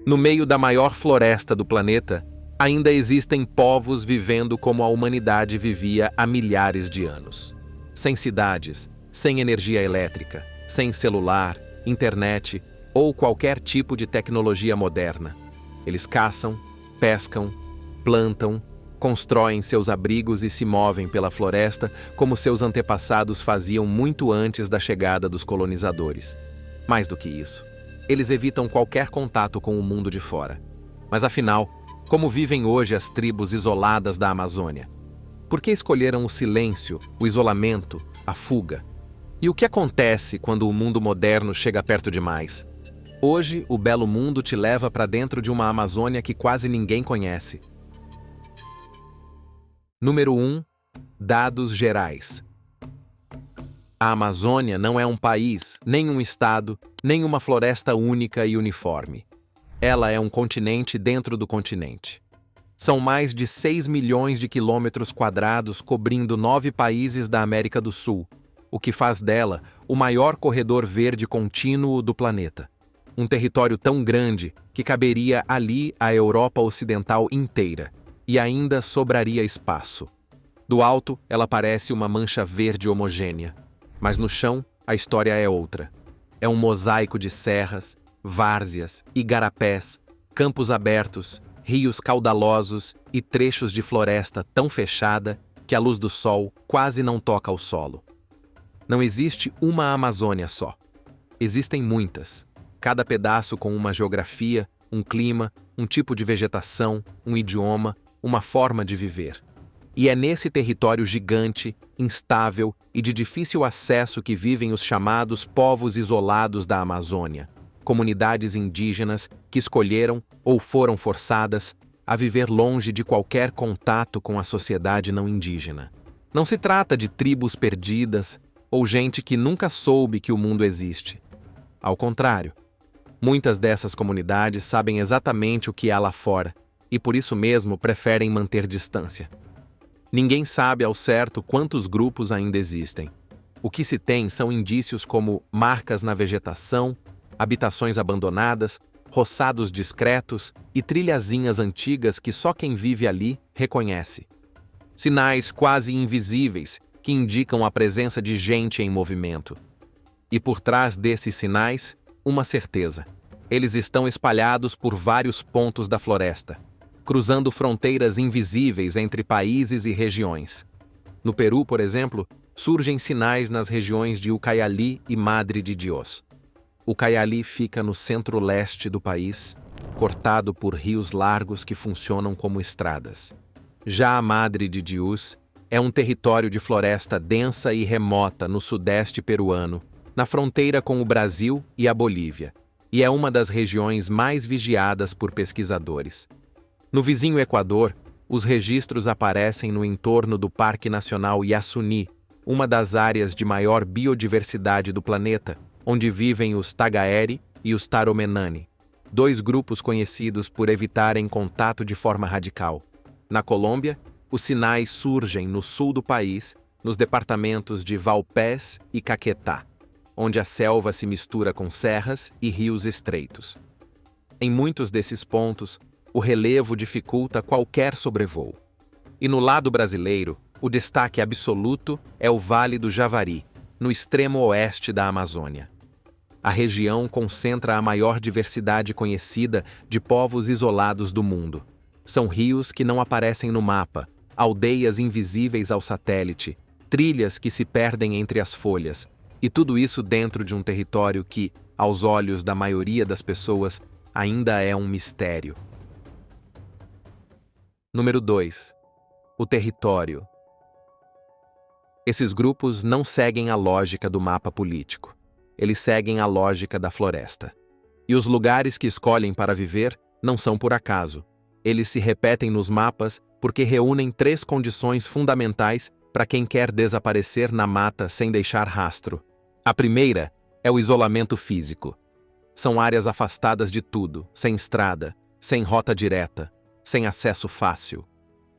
No meio da maior floresta do planeta, ainda existem povos vivendo como a humanidade vivia há milhares de anos. Sem cidades, sem energia elétrica, sem celular, internet ou qualquer tipo de tecnologia moderna. Eles caçam, pescam, plantam, constroem seus abrigos e se movem pela floresta como seus antepassados faziam muito antes da chegada dos colonizadores. Mais do que isso, eles evitam qualquer contato com o mundo de fora. Mas afinal, como vivem hoje as tribos isoladas da Amazônia? Por que escolheram o silêncio, o isolamento, a fuga? E o que acontece quando o mundo moderno chega perto demais? Hoje, o belo mundo te leva para dentro de uma Amazônia que quase ninguém conhece. Número 1. Dados gerais. A Amazônia não é um país, nem um estado, nem uma floresta única e uniforme. Ela é um continente dentro do continente. São mais de 6 milhões de quilômetros quadrados cobrindo 9 países da América do Sul, o que faz dela o maior corredor verde contínuo do planeta. Um território tão grande que caberia ali a Europa Ocidental inteira, e ainda sobraria espaço. Do alto, ela parece uma mancha verde homogênea, mas no chão, a história é outra. É um mosaico de serras, várzeas, igarapés, campos abertos, rios caudalosos e trechos de floresta tão fechada que a luz do sol quase não toca o solo. Não existe uma Amazônia só. Existem muitas, cada pedaço com uma geografia, um clima, um tipo de vegetação, um idioma, uma forma de viver. E é nesse território gigante, instável e de difícil acesso que vivem os chamados povos isolados da Amazônia, comunidades indígenas que escolheram ou foram forçadas a viver longe de qualquer contato com a sociedade não indígena. Não se trata de tribos perdidas ou gente que nunca soube que o mundo existe. Ao contrário, muitas dessas comunidades sabem exatamente o que há lá fora e por isso mesmo preferem manter distância. Ninguém sabe ao certo quantos grupos ainda existem. O que se tem são indícios como marcas na vegetação, habitações abandonadas, roçados discretos e trilhazinhas antigas que só quem vive ali reconhece. Sinais quase invisíveis que indicam a presença de gente em movimento. E por trás desses sinais, uma certeza. Eles estão espalhados por vários pontos da floresta, cruzando fronteiras invisíveis entre países e regiões. No Peru, por exemplo, surgem sinais nas regiões de Ucayali e Madre de Dios. Ucayali fica no centro-leste do país, cortado por rios largos que funcionam como estradas. Já a Madre de Dios é um território de floresta densa e remota no sudeste peruano, na fronteira com o Brasil e a Bolívia, e é uma das regiões mais vigiadas por pesquisadores. No vizinho Equador, os registros aparecem no entorno do Parque Nacional Yasuni, uma das áreas de maior biodiversidade do planeta, onde vivem os Tagaeri e os Taromenani, dois grupos conhecidos por evitarem contato de forma radical. Na Colômbia, os sinais surgem no sul do país, nos departamentos de Vaupés e Caquetá, onde a selva se mistura com serras e rios estreitos. Em muitos desses pontos, o relevo dificulta qualquer sobrevoo. E no lado brasileiro, o destaque absoluto é o Vale do Javari, no extremo oeste da Amazônia. A região concentra a maior diversidade conhecida de povos isolados do mundo. São rios que não aparecem no mapa, aldeias invisíveis ao satélite, trilhas que se perdem entre as folhas, e tudo isso dentro de um território que, aos olhos da maioria das pessoas, ainda é um mistério. Número 2. O território. Esses grupos não seguem a lógica do mapa político. Eles seguem a lógica da floresta. E os lugares que escolhem para viver não são por acaso. Eles se repetem nos mapas porque reúnem 3 condições fundamentais para quem quer desaparecer na mata sem deixar rastro. A primeira é o isolamento físico. São áreas afastadas de tudo, sem estrada, sem rota direta, sem acesso fácil.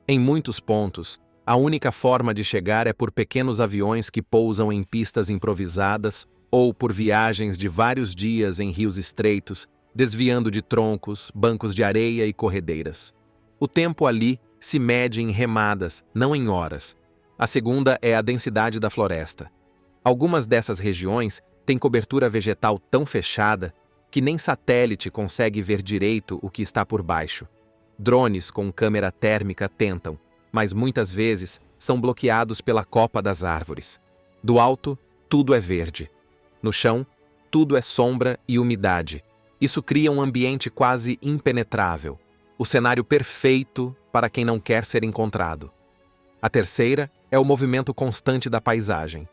Em muitos pontos, a única forma de chegar é por pequenos aviões que pousam em pistas improvisadas ou por viagens de vários dias em rios estreitos desviando de troncos, bancos de areia e corredeiras. O tempo ali se mede em remadas, não em horas. A segunda é a densidade da floresta. Algumas dessas regiões têm cobertura vegetal tão fechada que nem satélite consegue ver direito o que está por baixo. Drones com câmera térmica tentam, mas muitas vezes são bloqueados pela copa das árvores. Do alto, tudo é verde. No chão, tudo é sombra e umidade. Isso cria um ambiente quase impenetrável. O cenário perfeito para quem não quer ser encontrado. A terceira é o movimento constante da paisagem.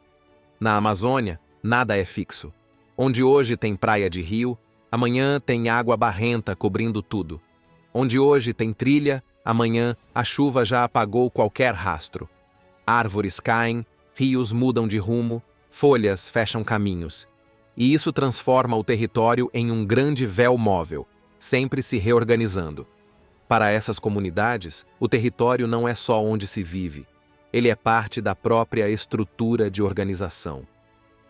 Na Amazônia, nada é fixo. Onde hoje tem praia de rio, amanhã tem água barrenta cobrindo tudo. Onde hoje tem trilha, amanhã a chuva já apagou qualquer rastro. Árvores caem, rios mudam de rumo, folhas fecham caminhos. E isso transforma o território em um grande véu móvel, sempre se reorganizando. Para essas comunidades, o território não é só onde se vive. Ele é parte da própria estrutura de organização.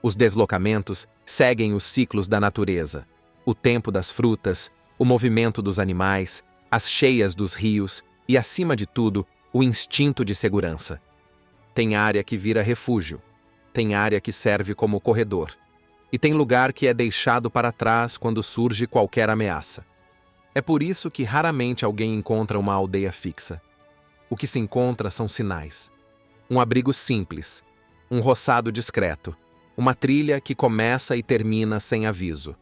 Os deslocamentos seguem os ciclos da natureza. O tempo das frutas, o movimento dos animais, as cheias dos rios e, acima de tudo, o instinto de segurança. Tem área que vira refúgio. Tem área que serve como corredor. E tem lugar que é deixado para trás quando surge qualquer ameaça. É por isso que raramente alguém encontra uma aldeia fixa. O que se encontra são sinais. Um abrigo simples, um roçado discreto, uma trilha que começa e termina sem aviso.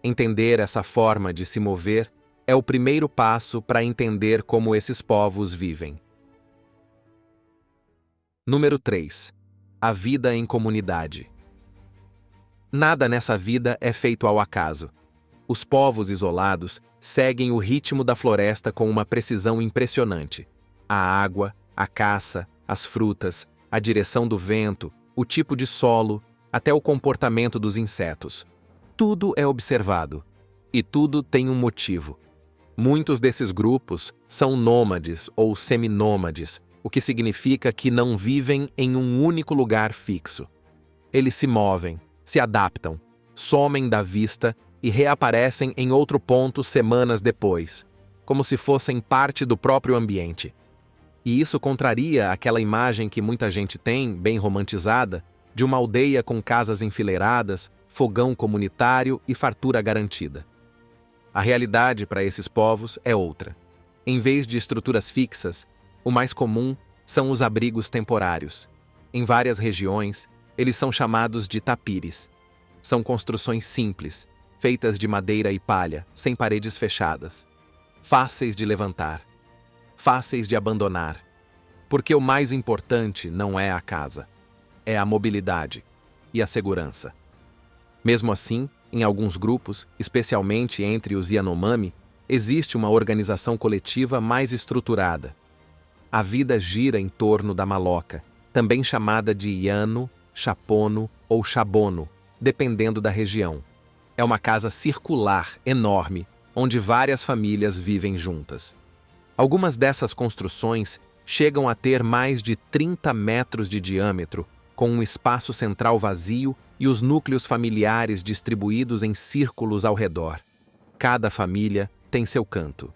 Entender essa forma de se mover é o primeiro passo para entender como esses povos vivem. Número 3. A vida em comunidade. Nada nessa vida é feito ao acaso. Os povos isolados seguem o ritmo da floresta com uma precisão impressionante. A água, a caça, as frutas, a direção do vento, o tipo de solo, até o comportamento dos insetos. Tudo é observado. E tudo tem um motivo. Muitos desses grupos são nômades ou seminômades, o que significa que não vivem em um único lugar fixo. Eles se movem, se adaptam, somem da vista e reaparecem em outro ponto semanas depois, como se fossem parte do próprio ambiente. E isso contraria aquela imagem que muita gente tem, bem romantizada, de uma aldeia com casas enfileiradas, fogão comunitário e fartura garantida. A realidade para esses povos é outra. Em vez de estruturas fixas, o mais comum são os abrigos temporários. Em várias regiões, eles são chamados de tapires. São construções simples, feitas de madeira e palha, sem paredes fechadas. Fáceis de levantar. Fáceis de abandonar. Porque o mais importante não é a casa. É a mobilidade e a segurança. Mesmo assim, em alguns grupos, especialmente entre os Yanomami, existe uma organização coletiva mais estruturada. A vida gira em torno da maloca, também chamada de Yano, Chapono ou Chabono, dependendo da região. É uma casa circular, enorme, onde várias famílias vivem juntas. Algumas dessas construções chegam a ter mais de 30 metros de diâmetro, com um espaço central vazio e os núcleos familiares distribuídos em círculos ao redor. Cada família tem seu canto.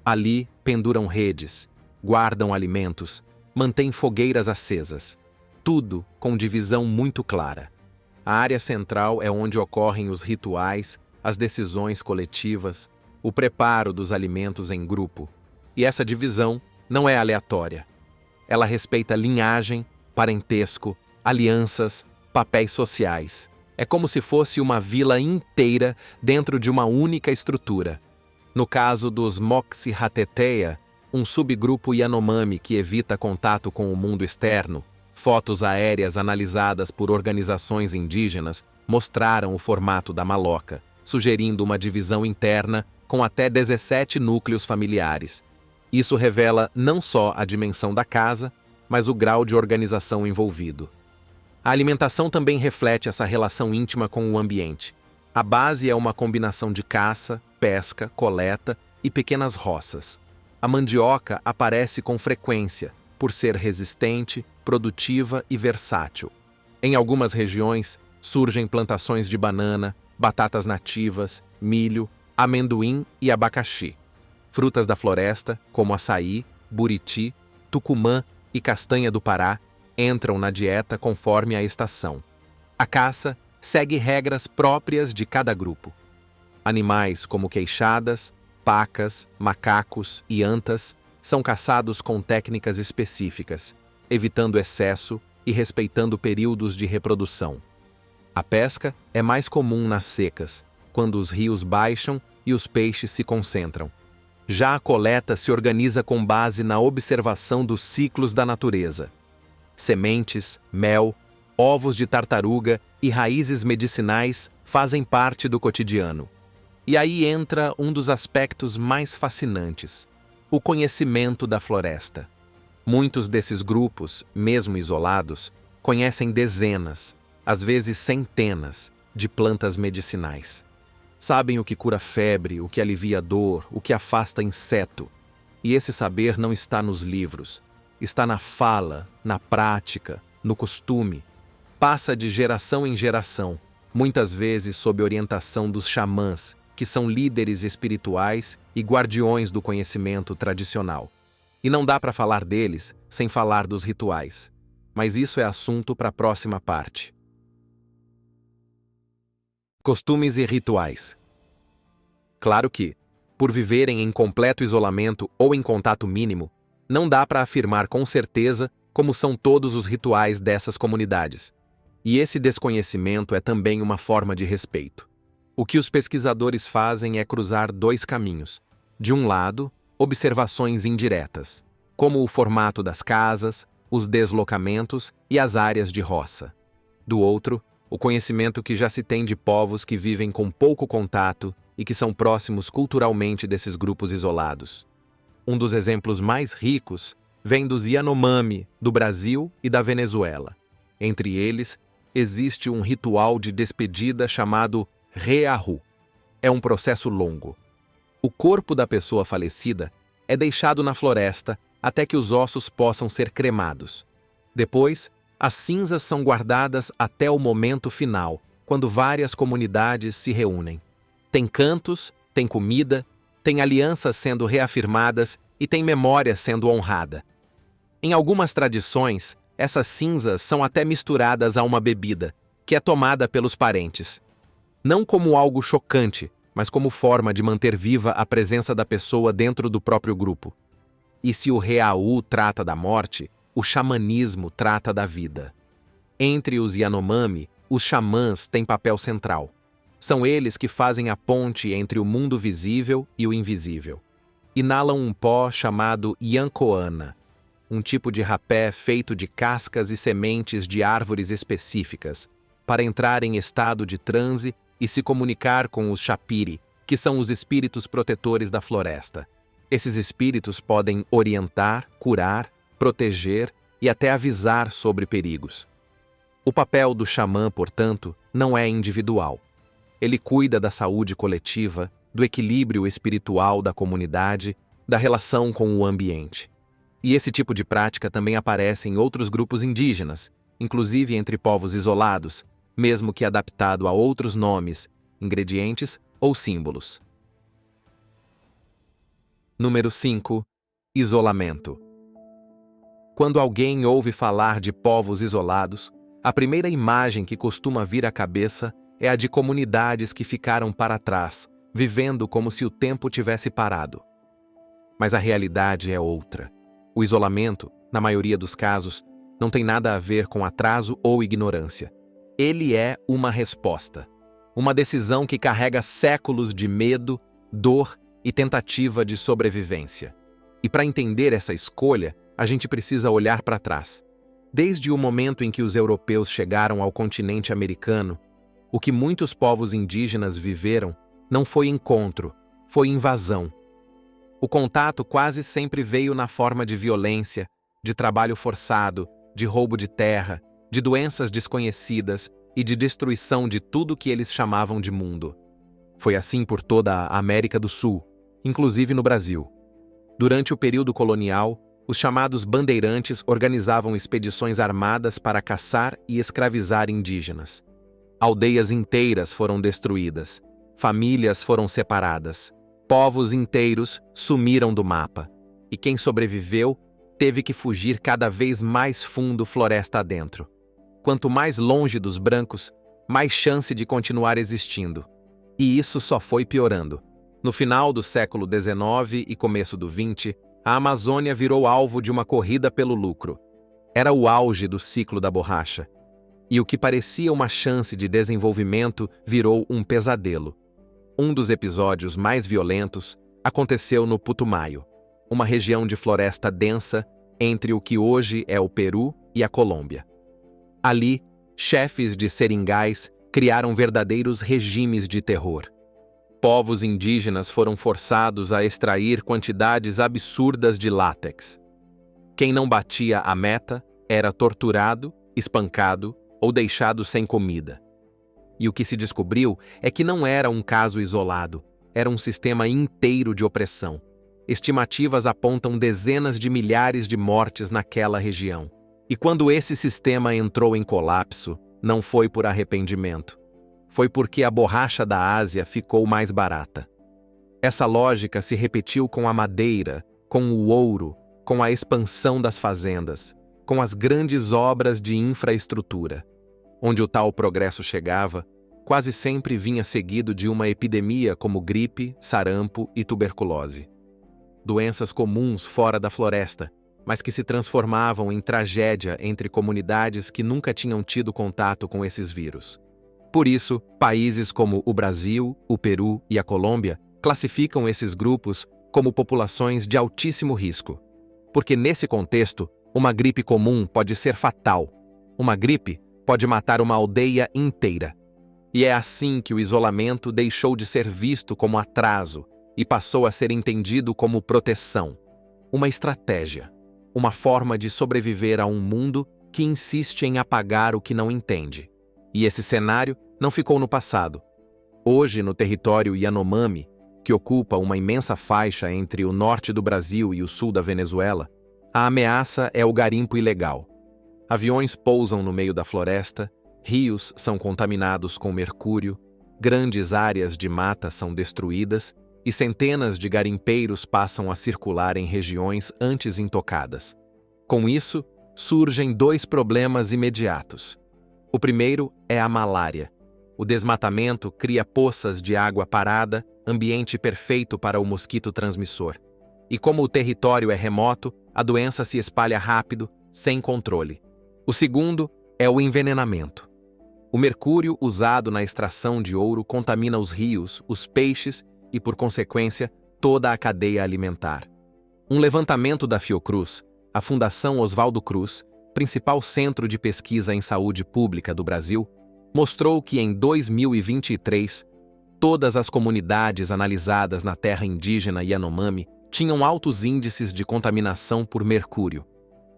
Ali penduram redes, guardam alimentos, mantêm fogueiras acesas. Tudo com divisão muito clara. A área central é onde ocorrem os rituais, as decisões coletivas, o preparo dos alimentos em grupo. E essa divisão não é aleatória. Ela respeita linhagem, parentesco, alianças, papéis sociais. É como se fosse uma vila inteira dentro de uma única estrutura. No caso dos Moxi-Hateteia, um subgrupo Yanomami que evita contato com o mundo externo, fotos aéreas analisadas por organizações indígenas mostraram o formato da maloca, sugerindo uma divisão interna com até 17 núcleos familiares. Isso revela não só a dimensão da casa, mas o grau de organização envolvido. A alimentação também reflete essa relação íntima com o ambiente. A base é uma combinação de caça, pesca, coleta e pequenas roças. A mandioca aparece com frequência, por ser resistente, produtiva e versátil. Em algumas regiões, surgem plantações de banana, batatas nativas, milho amendoim e abacaxi. Frutas da floresta, como açaí, buriti, tucumã e castanha do Pará, entram na dieta conforme a estação. A caça segue regras próprias de cada grupo. Animais como queixadas, pacas, macacos e antas são caçados com técnicas específicas, evitando excesso e respeitando períodos de reprodução. A pesca é mais comum nas secas, quando os rios baixam e os peixes se concentram. Já a coleta se organiza com base na observação dos ciclos da natureza. Sementes, mel, ovos de tartaruga e raízes medicinais fazem parte do cotidiano. E aí entra um dos aspectos mais fascinantes: o conhecimento da floresta. Muitos desses grupos, mesmo isolados, conhecem dezenas, às vezes centenas, de plantas medicinais. Sabem o que cura febre, o que alivia dor, o que afasta inseto. E esse saber não está nos livros, está na fala, na prática, no costume. Passa de geração em geração, muitas vezes sob orientação dos xamãs, que são líderes espirituais e guardiões do conhecimento tradicional. E não dá para falar deles sem falar dos rituais. Mas isso é assunto para a próxima parte. Costumes e rituais. Claro que, por viverem em completo isolamento ou em contato mínimo, não dá para afirmar com certeza como são todos os rituais dessas comunidades. E esse desconhecimento é também uma forma de respeito. O que os pesquisadores fazem é cruzar dois caminhos. De um lado, observações indiretas, como o formato das casas, os deslocamentos e as áreas de roça. Do outro, o conhecimento que já se tem de povos que vivem com pouco contato e que são próximos culturalmente desses grupos isolados. Um dos exemplos mais ricos vem dos Yanomami, do Brasil e da Venezuela. Entre eles, existe um ritual de despedida chamado Reahu. É um processo longo. O corpo da pessoa falecida é deixado na floresta até que os ossos possam ser cremados. Depois, as cinzas são guardadas até o momento final, quando várias comunidades se reúnem. Tem cantos, tem comida, tem alianças sendo reafirmadas e tem memória sendo honrada. Em algumas tradições, essas cinzas são até misturadas a uma bebida, que é tomada pelos parentes. Não como algo chocante, mas como forma de manter viva a presença da pessoa dentro do próprio grupo. E se o Reaú trata da morte, o xamanismo trata da vida. Entre os Yanomami, os xamãs têm papel central. São eles que fazem a ponte entre o mundo visível e o invisível. Inalam um pó chamado Yancoana, um tipo de rapé feito de cascas e sementes de árvores específicas, para entrar em estado de transe e se comunicar com os Chapiri, que são os espíritos protetores da floresta. Esses espíritos podem orientar, curar, proteger e até avisar sobre perigos. O papel do xamã, portanto, não é individual. Ele cuida da saúde coletiva, do equilíbrio espiritual da comunidade, da relação com o ambiente. E esse tipo de prática também aparece em outros grupos indígenas, inclusive entre povos isolados, mesmo que adaptado a outros nomes, ingredientes ou símbolos. Número 5. Isolamento. Quando alguém ouve falar de povos isolados, a primeira imagem que costuma vir à cabeça é a de comunidades que ficaram para trás, vivendo como se o tempo tivesse parado. Mas a realidade é outra. O isolamento, na maioria dos casos, não tem nada a ver com atraso ou ignorância. Ele é uma resposta. Uma decisão que carrega séculos de medo, dor e tentativa de sobrevivência. E para entender essa escolha, a gente precisa olhar para trás. Desde o momento em que os europeus chegaram ao continente americano, o que muitos povos indígenas viveram não foi encontro, foi invasão. O contato quase sempre veio na forma de violência, de trabalho forçado, de roubo de terra, de doenças desconhecidas e de destruição de tudo que eles chamavam de mundo. Foi assim por toda a América do Sul, inclusive no Brasil. Durante o período colonial, os chamados bandeirantes organizavam expedições armadas para caçar e escravizar indígenas. Aldeias inteiras foram destruídas. famílias foram separadas, povos inteiros sumiram do mapa, e quem sobreviveu teve que fugir cada vez mais fundo floresta adentro. Quanto mais longe dos brancos, mais chance de continuar existindo. E isso só foi piorando. No final do século XIX e começo do XX, a Amazônia virou alvo de uma corrida pelo lucro. Era o auge do ciclo da borracha. E o que parecia uma chance de desenvolvimento virou um pesadelo. Um dos episódios mais violentos aconteceu no Putumayo, uma região de floresta densa entre o que hoje é o Peru e a Colômbia. Ali, chefes de seringais criaram verdadeiros regimes de terror. Povos indígenas foram forçados a extrair quantidades absurdas de látex. Quem não batia a meta era torturado, espancado ou deixado sem comida. E o que se descobriu é que não era um caso isolado, era um sistema inteiro de opressão. Estimativas apontam dezenas de milhares de mortes naquela região. E quando esse sistema entrou em colapso, não foi por arrependimento. Foi porque a borracha da Ásia ficou mais barata. Essa lógica se repetiu com a madeira, com o ouro, com a expansão das fazendas, com as grandes obras de infraestrutura. Onde o tal progresso chegava, quase sempre vinha seguido de uma epidemia como gripe, sarampo e tuberculose. Doenças comuns fora da floresta, mas que se transformavam em tragédia entre comunidades que nunca tinham tido contato com esses vírus. Por isso, países como o Brasil, o Peru e a Colômbia classificam esses grupos como populações de altíssimo risco. Porque nesse contexto, uma gripe comum pode ser fatal. Uma gripe pode matar uma aldeia inteira. E é assim que o isolamento deixou de ser visto como atraso e passou a ser entendido como proteção. Uma estratégia, uma forma de sobreviver a um mundo que insiste em apagar o que não entende. E esse cenário não ficou no passado. Hoje, no território Yanomami, que ocupa uma imensa faixa entre o norte do Brasil e o sul da Venezuela, a ameaça é o garimpo ilegal. Aviões pousam no meio da floresta, rios são contaminados com mercúrio, grandes áreas de mata são destruídas e centenas de garimpeiros passam a circular em regiões antes intocadas. Com isso, surgem dois problemas imediatos. O primeiro é a malária. O desmatamento cria poças de água parada, ambiente perfeito para o mosquito transmissor. E como o território é remoto, a doença se espalha rápido, sem controle. O segundo é o envenenamento. O mercúrio usado na extração de ouro contamina os rios, os peixes e, por consequência, toda a cadeia alimentar. Um levantamento da Fiocruz, a Fundação Oswaldo Cruz, principal centro de pesquisa em saúde pública do Brasil, mostrou que em 2023, todas as comunidades analisadas na terra indígena Yanomami tinham altos índices de contaminação por mercúrio.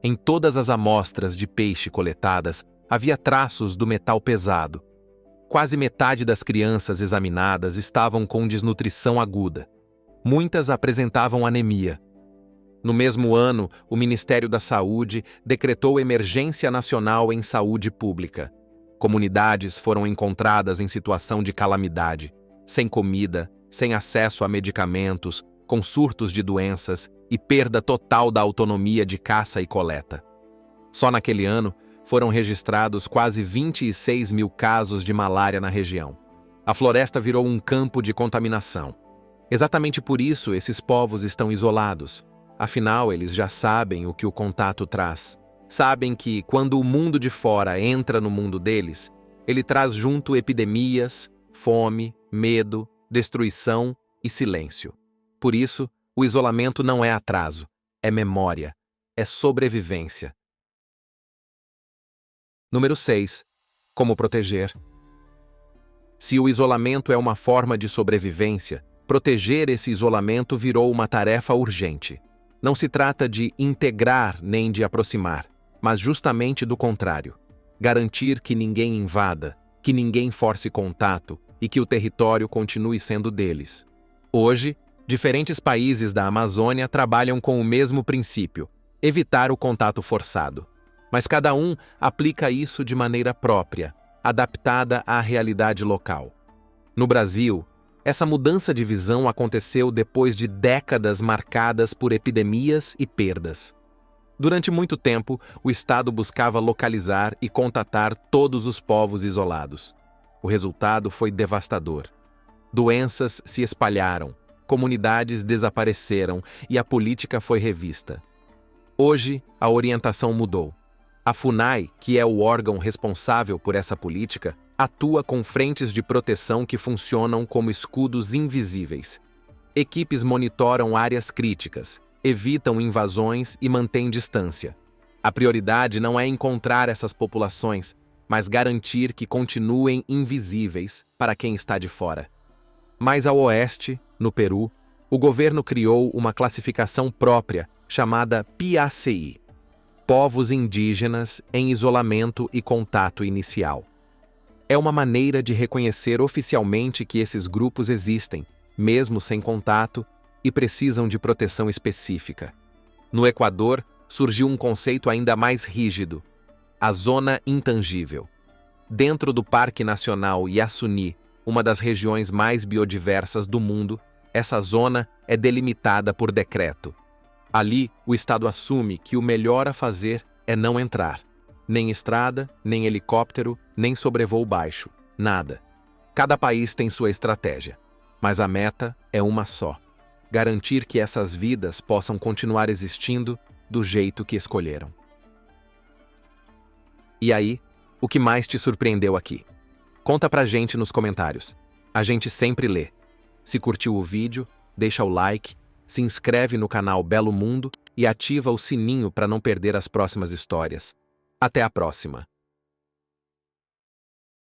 Em todas as amostras de peixe coletadas, havia traços do metal pesado. Quase metade das crianças examinadas estavam com desnutrição aguda. Muitas apresentavam anemia. No mesmo ano, o Ministério da Saúde decretou emergência nacional em saúde pública. Comunidades foram encontradas em situação de calamidade, sem comida, sem acesso a medicamentos, com surtos de doenças e perda total da autonomia de caça e coleta. Só naquele ano, foram registrados quase 26 mil casos de malária na região. A floresta virou um campo de contaminação. Exatamente por isso, esses povos estão isolados. Afinal, eles já sabem o que o contato traz. Sabem que, quando o mundo de fora entra no mundo deles, ele traz junto epidemias, fome, medo, destruição e silêncio. Por isso, o isolamento não é atraso, é memória, é sobrevivência. Número 6. Como proteger? Se o isolamento é uma forma de sobrevivência, proteger esse isolamento virou uma tarefa urgente. Não se trata de integrar nem de aproximar, mas justamente do contrário. Garantir que ninguém invada, que ninguém force contato e que o território continue sendo deles. Hoje, diferentes países da Amazônia trabalham com o mesmo princípio: evitar o contato forçado. Mas cada um aplica isso de maneira própria, adaptada à realidade local. No Brasil, Essa mudança de visão aconteceu depois de décadas marcadas por epidemias e perdas. Durante muito tempo, o Estado buscava localizar e contatar todos os povos isolados. O resultado foi devastador. Doenças se espalharam, comunidades desapareceram e a política foi revista. Hoje, a orientação mudou. A FUNAI, que é o órgão responsável por essa política, atua com frentes de proteção que funcionam como escudos invisíveis. Equipes monitoram áreas críticas, evitam invasões e mantêm distância. A prioridade não é encontrar essas populações, mas garantir que continuem invisíveis para quem está de fora. Mais ao oeste, no Peru, o governo criou uma classificação própria chamada PACI, Povos Indígenas em Isolamento e Contato Inicial. É uma maneira de reconhecer oficialmente que esses grupos existem, mesmo sem contato, e precisam de proteção específica. No Equador, surgiu um conceito ainda mais rígido: a Zona Intangível. Dentro do Parque Nacional Yasuni, uma das regiões mais biodiversas do mundo, essa zona é delimitada por decreto. Ali, o Estado assume que o melhor a fazer é não entrar. Nem estrada, nem helicóptero, nem sobrevoo baixo. Nada. Cada país tem sua estratégia. Mas a meta é uma só: garantir que essas vidas possam continuar existindo do jeito que escolheram. E aí, o que mais te surpreendeu aqui? Conta pra gente nos comentários. A gente sempre lê. Se curtiu o vídeo, deixa o like, se inscreve no canal Belo Mundo e ativa o sininho para não perder as próximas histórias. Até a próxima!